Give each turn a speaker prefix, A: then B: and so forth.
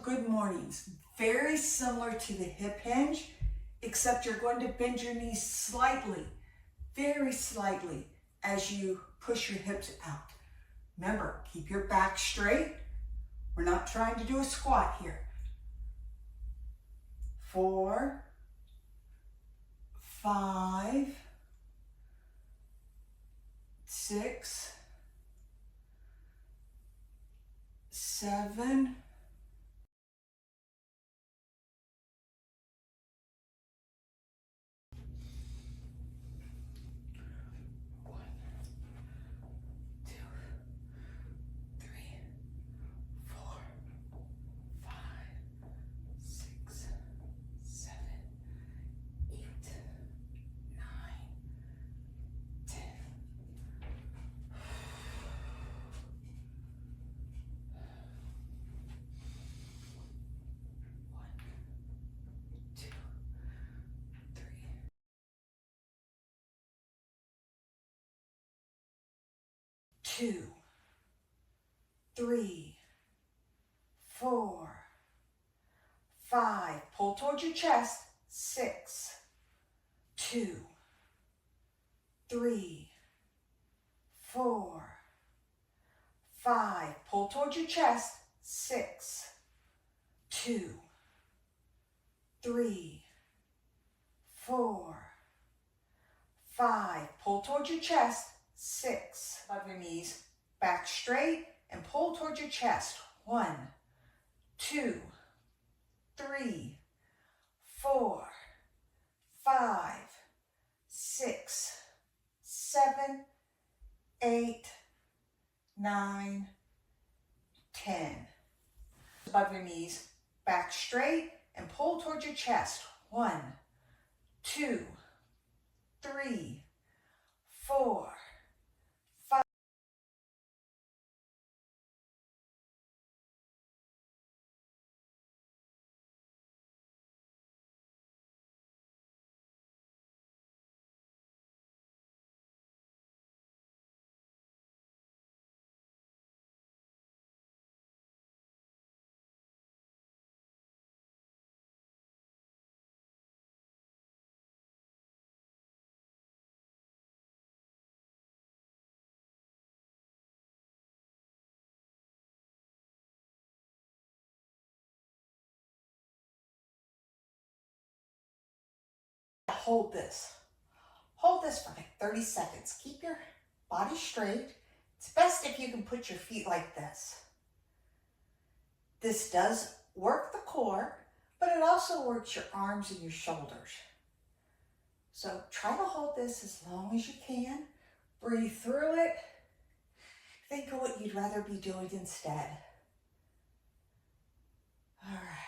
A: good mornings. Very similar to the hip hinge, except you're going to bend your knees slightly, very slightly, as you push your hips out. Remember, keep your back straight. We're not trying to do a squat here. 4, 5, 6, 7, 1, 2, 3, 4, 5, 6, 7, 8, 9, 10. 1, 2, 3. 2, 3, 4, 5. Pull towards your chest. 6, 2, 3, 4, 5. Pull towards your chest. 6, 2, 3, 4, 5. Pull towards your chest. 6. Above your knees. Back straight and pull towards your chest. 1, 2, 3, 4, 5, 6, 7, 8, 9, 10. Above your knees. Back straight and pull towards your chest. 1, 2, 3, 4, 5. Hold this. Hold this for like 30 seconds. Keep your body straight. It's best if you can put your feet like this. This does work the core, but it also works your arms and your shoulders. So try to hold this as long as you can. Breathe through it. Think of what you'd rather be doing instead. All right.